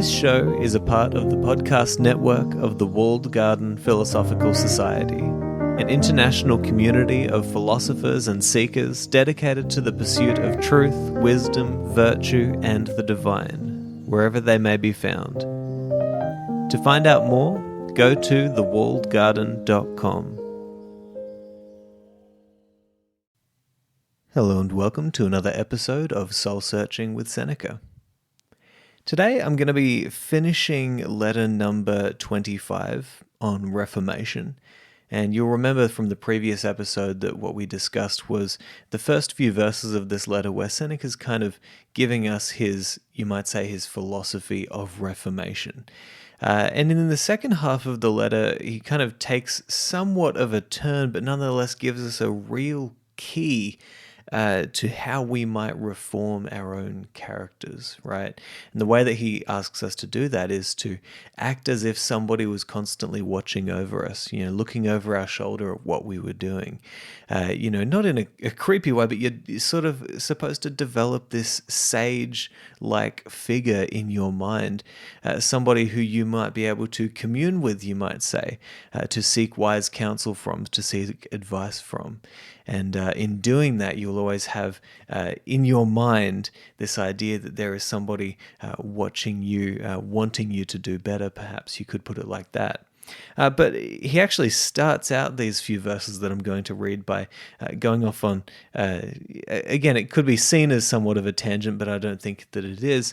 This show is a part of the podcast network of the Walled Garden Philosophical Society, an international community of philosophers and seekers dedicated to the pursuit of truth, wisdom, virtue, and the divine, wherever they may be found. To find out more, go to thewalledgarden.com. Hello and welcome to another episode of Soul Searching with Seneca. Today I'm going to be finishing letter number 25 on Reformation, and you'll remember from the previous episode that what we discussed was the first few verses of this letter where Seneca's kind of giving us his, you might say, his philosophy of Reformation. And in the second half of the letter, he kind of takes somewhat of a turn, but nonetheless gives us a real key to how we might reform our own characters, right? And the way that he asks us to do that is to act as if somebody was constantly watching over us, looking over our shoulder at what we were doing. Not in a creepy way, but you're sort of supposed to develop this sage-like figure in your mind, somebody who you might be able to commune with, you might say, to seek wise counsel from, to seek advice from. And in doing that, you'll always have in your mind this idea that there is somebody watching you, wanting you to do better, perhaps you could put it like that. But he actually starts out these few verses that I'm going to read by going off on, again, it could be seen as somewhat of a tangent, but I don't think that it is,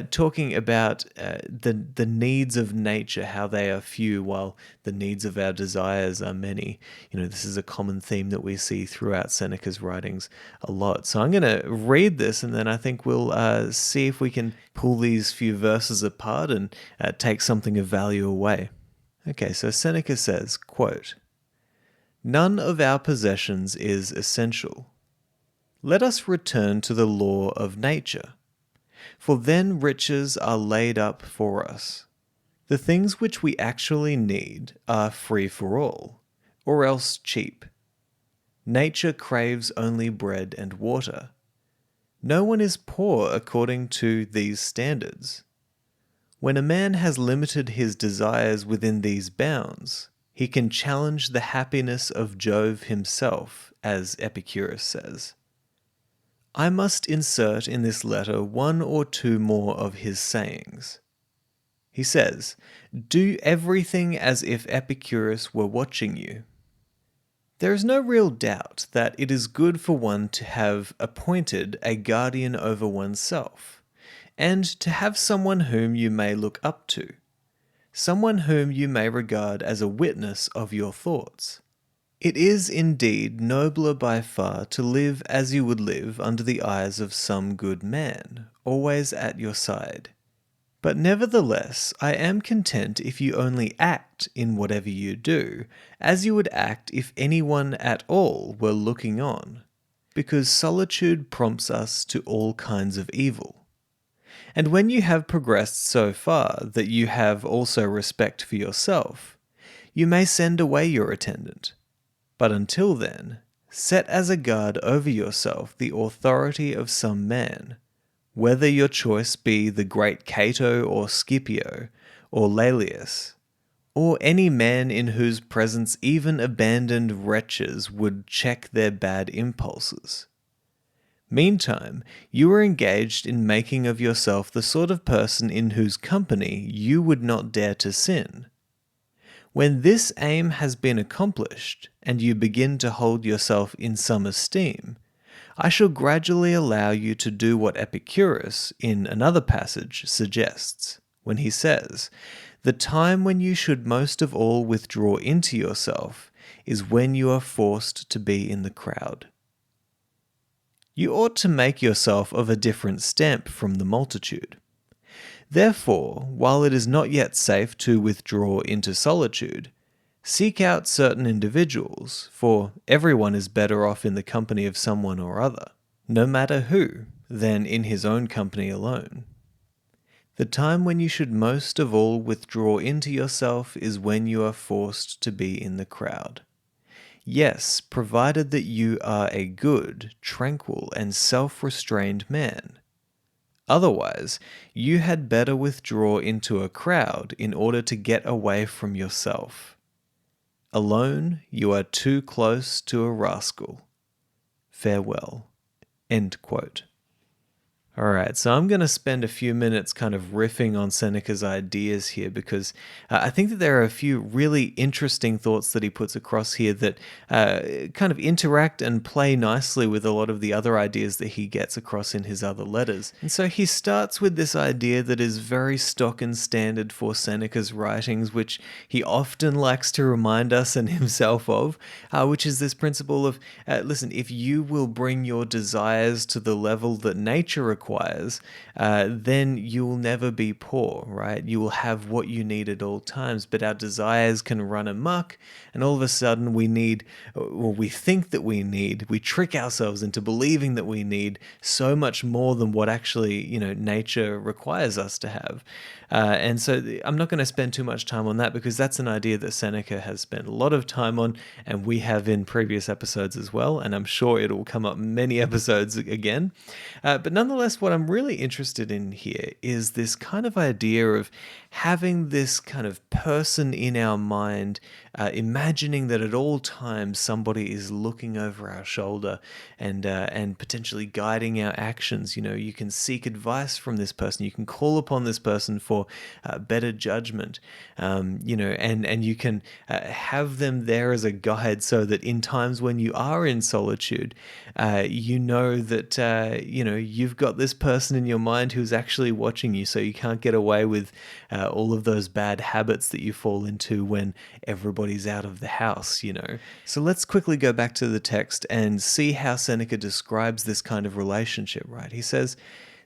talking about the needs of nature, how they are few while the needs of our desires are many. This is a common theme that we see throughout Seneca's writings a lot. So I'm going to read this, and then I think we'll see if we can pull these few verses apart and take something of value away. Okay, so Seneca says, quote, "None of our possessions is essential. Let us return to the law of nature, for then riches are laid up for us. The things which we actually need are free for all, or else cheap. Nature craves only bread and water. No one is poor according to these standards. When a man has limited his desires within these bounds, he can challenge the happiness of Jove himself, as Epicurus says." I must insert in this letter one or two more of his sayings. He says, "Do everything as if Epicurus were watching you." There is no real doubt that it is good for one to have appointed a guardian over oneself, and to have someone whom you may look up to, someone whom you may regard as a witness of your thoughts. It is indeed nobler by far to live as you would live under the eyes of some good man, always at your side. But nevertheless, I am content if you only act in whatever you do, as you would act if anyone at all were looking on, because solitude prompts us to all kinds of evil. And when you have progressed so far that you have also respect for yourself, you may send away your attendant. But until then, set as a guard over yourself the authority of some man, whether your choice be the great Cato or Scipio or Laelius, or any man in whose presence even abandoned wretches would check their bad impulses. Meantime, you are engaged in making of yourself the sort of person in whose company you would not dare to sin. When this aim has been accomplished, and you begin to hold yourself in some esteem, I shall gradually allow you to do what Epicurus, in another passage, suggests, when he says, "The time when you should most of all withdraw into yourself is when you are forced to be in the crowd." You ought to make yourself of a different stamp from the multitude. Therefore, while it is not yet safe to withdraw into solitude, seek out certain individuals, for everyone is better off in the company of someone or other, no matter who, than in his own company alone. The time when you should most of all withdraw into yourself is when you are forced to be in the crowd. Yes, provided that you are a good, tranquil, and self-restrained man. Otherwise, you had better withdraw into a crowd in order to get away from yourself. Alone, you are too close to a rascal. Farewell." End quote. All right, so I'm going to spend a few minutes kind of riffing on Seneca's ideas here because I think that there are a few really interesting thoughts that he puts across here that kind of interact and play nicely with a lot of the other ideas that he gets across in his other letters. And so he starts with this idea that is very stock and standard for Seneca's writings, which he often likes to remind us and himself of, which is this principle of, listen, if you will bring your desires to the level that nature requires, then you will never be poor, right? You will have what you need at all times, but our desires can run amok, and all of a sudden we need, or we think that we need, we trick ourselves into believing that we need so much more than what actually, nature requires us to have. And so I'm not going to spend too much time on that because that's an idea that Seneca has spent a lot of time on, and we have in previous episodes as well, and I'm sure it will come up many episodes again. But nonetheless, what I'm really interested in here is this kind of idea of having this kind of person in our mind, imagining that at all times somebody is looking over our shoulder and potentially guiding our actions. You can seek advice from this person. You can call upon this person for better judgment, and you can have them there as a guide so that in times when you are in solitude, you know that, you've got this person in your mind who's actually watching you, so you can't get away with all of those bad habits that you fall into when everybody's out of the house. So let's quickly go back to the text and see how Seneca describes this kind of relationship, right? He says,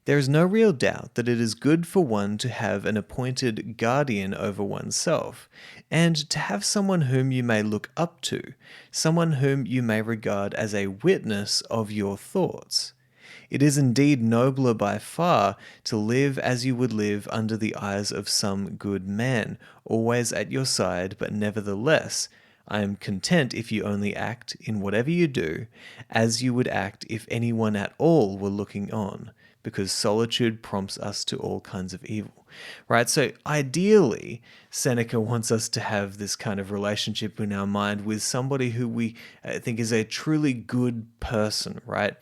"There is no real doubt that it is good for one to have an appointed guardian over oneself, and to have someone whom you may look up to, someone whom you may regard as a witness of your thoughts. It is indeed nobler by far to live as you would live under the eyes of some good man, always at your side, but nevertheless, I am content if you only act, in whatever you do, as you would act if anyone at all were looking on, because solitude prompts us to all kinds of evil." Right? So ideally, Seneca wants us to have this kind of relationship in our mind with somebody who we think is a truly good person, right?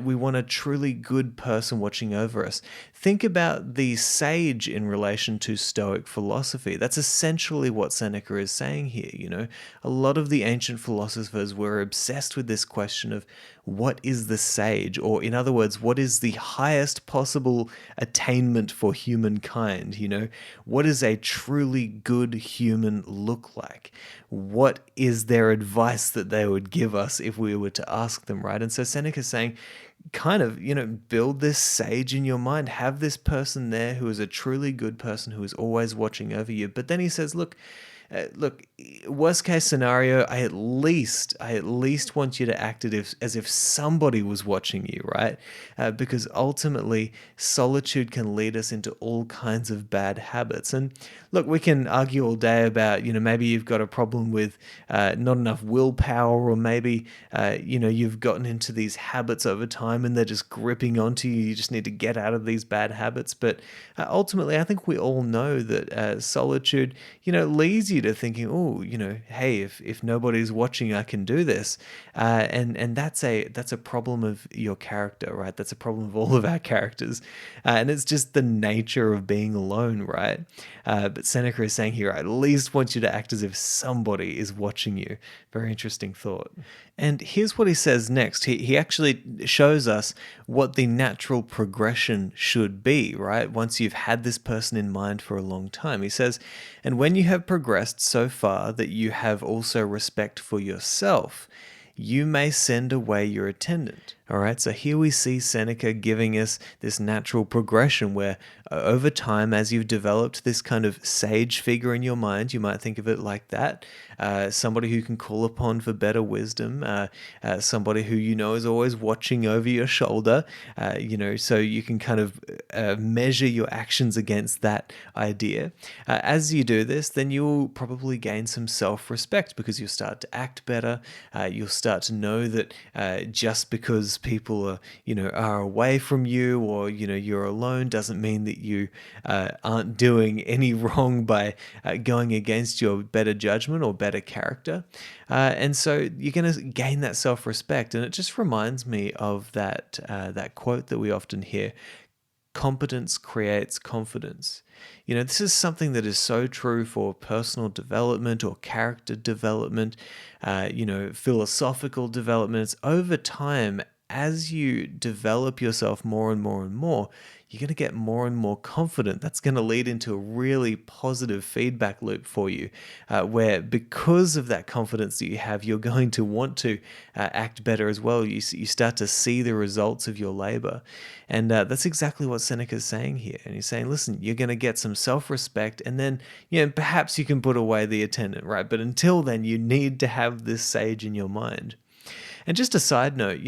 We want a truly good person watching over us. Think about the sage in relation to Stoic philosophy. That's essentially what Seneca is saying here. A lot of the ancient philosophers were obsessed with this question of what is the sage, or in other words, what is the highest possible attainment for humankind? What does a truly good human look like? What is their advice that they would give us if we were to ask them, right? And so Seneca's saying, kind of, build this sage in your mind, have this person there who is a truly good person who is always watching over you. But then he says, look, worst case scenario, I at least want you to act as if somebody was watching you, right? Because ultimately, solitude can lead us into all kinds of bad habits. And look, we can argue all day about, maybe you've got a problem with not enough willpower, or maybe, you've gotten into these habits over time and they're just gripping onto you. You just need to get out of these bad habits. But ultimately, I think we all know that solitude, leads you to thinking, oh, hey, if nobody's watching, I can do this, and that's a problem of your character, right? That's a problem of all of our characters, and it's just the nature of being alone, right? But Seneca is saying here, I at least want you to act as if somebody is watching you. Very interesting thought. And here's what he says next. He actually shows us what the natural progression should be, right? Once you've had this person in mind for a long time. He says, "And when you have progressed so far that you have also respect for yourself, you may send away your attendant." All right, so here we see Seneca giving us this natural progression where over time, as you've developed this kind of sage figure in your mind, you might think of it like that, somebody who can call upon for better wisdom, somebody who is always watching over your shoulder, so you can kind of measure your actions against that idea. As you do this, then you'll probably gain some self-respect because you'll start to act better. You'll start to know that just because because people are away from you, or you're alone, doesn't mean that you aren't doing any wrong by going against your better judgment or better character. And so you're going to gain that self-respect. And it just reminds me of that quote that we often hear: competence creates confidence. This is something that is so true for personal development or character development, philosophical developments. Over time, as you develop yourself more and more and more, you're going to get more and more confident. That's going to lead into a really positive feedback loop for you, where because of that confidence that you have, you're going to want to act better as well. You start to see the results of your labor. And that's exactly what Seneca's saying here. And he's saying, listen, you're going to get some self-respect, and then perhaps you can put away the attendant, right? But until then, you need to have this sage in your mind. And just a side note,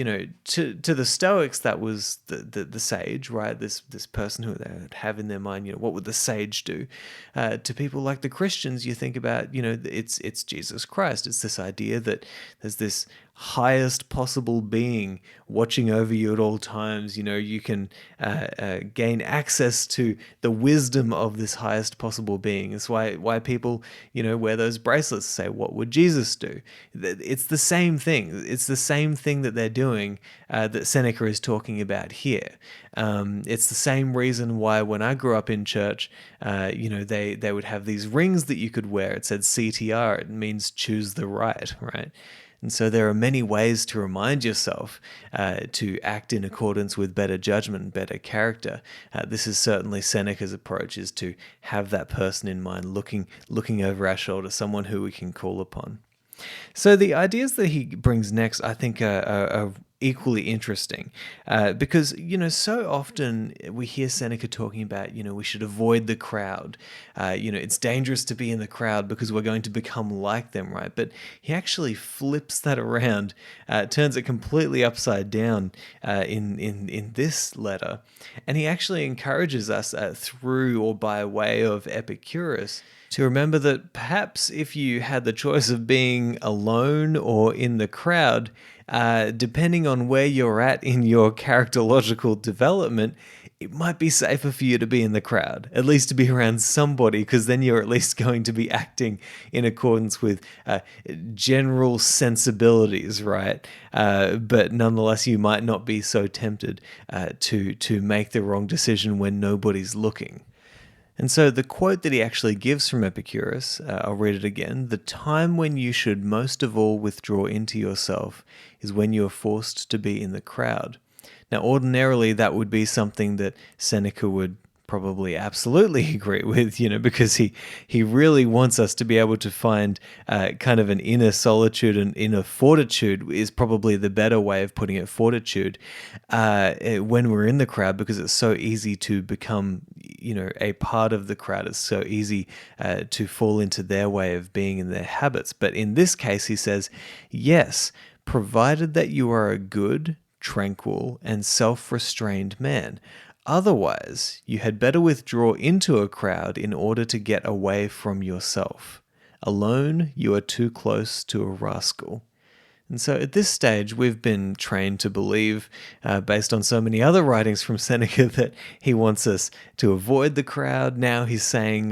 to the Stoics, that was the sage, right? This person who they would have in their mind, what would the sage do? To people like the Christians, you think about, it's Jesus Christ. It's this idea that there's this highest possible being watching over you at all times. You can gain access to the wisdom of this highest possible being. It's why people, wear those bracelets, say, what would Jesus do? It's the same thing. It's the same thing that they're doing that Seneca is talking about here. It's the same reason why when I grew up in church, they would have these rings that you could wear. It said CTR. It means choose the right, right? And so there are many ways to remind yourself to act in accordance with better judgment and better character. This is certainly Seneca's approach, is to have that person in mind, looking over our shoulder, someone who we can call upon. So the ideas that he brings next, I think, are equally interesting, because so often we hear Seneca talking about we should avoid the crowd. It's dangerous to be in the crowd because we're going to become like them, right? But he actually flips that around, turns it completely upside down in this letter, and he actually encourages us through or by way of Epicurus to remember that perhaps if you had the choice of being alone or in the crowd, depending on where you're at in your characterological development, it might be safer for you to be in the crowd, at least to be around somebody, because then you're at least going to be acting in accordance with general sensibilities, right? But nonetheless, you might not be so tempted to make the wrong decision when nobody's looking. And so the quote that he actually gives from Epicurus, I'll read it again: "The time when you should most of all withdraw into yourself is when you are forced to be in the crowd." Now, ordinarily, that would be something that Seneca would probably absolutely agree with, because he really wants us to be able to find kind of an inner solitude and inner fortitude, is probably the better way of putting it, fortitude, when we're in the crowd, because it's so easy to become, a part of the crowd. It's so easy to fall into their way of being and their habits. But in this case, he says, yes, provided that you are a good, tranquil, and self-restrained man. Otherwise, you had better withdraw into a crowd in order to get away from yourself. Alone, you are too close to a rascal. And so at this stage, we've been trained to believe, based on so many other writings from Seneca, that he wants us to avoid the crowd. Now he's saying,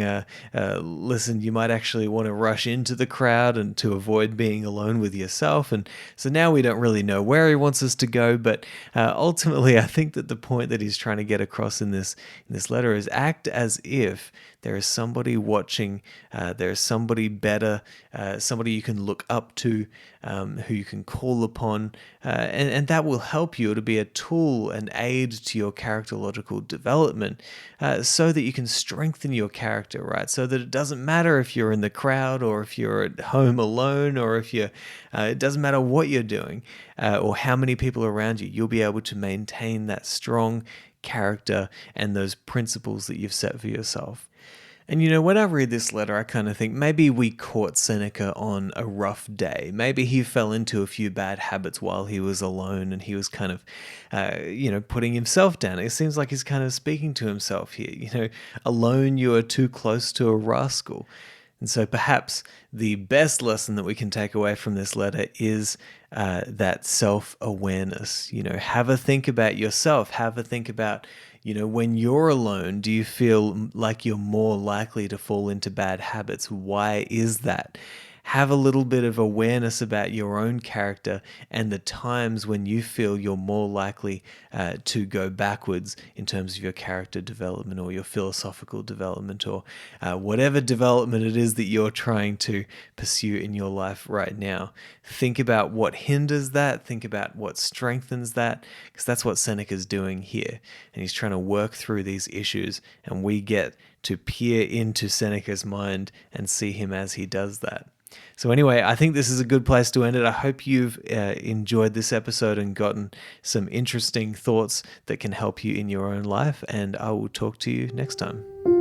listen, you might actually want to rush into the crowd and to avoid being alone with yourself. And so now we don't really know where he wants us to go. But ultimately, I think that the point that he's trying to get across in this letter is act as if there is somebody watching, there is somebody better, somebody you can look up to, who you can call upon, and that will help you to be a tool, an aid to your characterological development, so that you can strengthen your character, right? So that it doesn't matter if you're in the crowd or if you're at home alone, or if you're, it doesn't matter what you're doing or how many people are around you, you'll be able to maintain that strong character and those principles that you've set for yourself. And when I read this letter, I kind of think maybe we caught Seneca on a rough day. Maybe he fell into a few bad habits while he was alone, and he was kind of, putting himself down. It seems like he's kind of speaking to himself here. Alone you are too close to a rascal. And so perhaps the best lesson that we can take away from this letter is that self-awareness. Have a think about yourself. Have a think about, when you're alone, do you feel like you're more likely to fall into bad habits? Why is that? Have a little bit of awareness about your own character and the times when you feel you're more likely to go backwards in terms of your character development or your philosophical development or whatever development it is that you're trying to pursue in your life right now. Think about what hinders that. Think about what strengthens that, because that's what Seneca's doing here. And he's trying to work through these issues, and we get to peer into Seneca's mind and see him as he does that. So anyway, I think this is a good place to end it. I hope you've enjoyed this episode and gotten some interesting thoughts that can help you in your own life, and I will talk to you next time.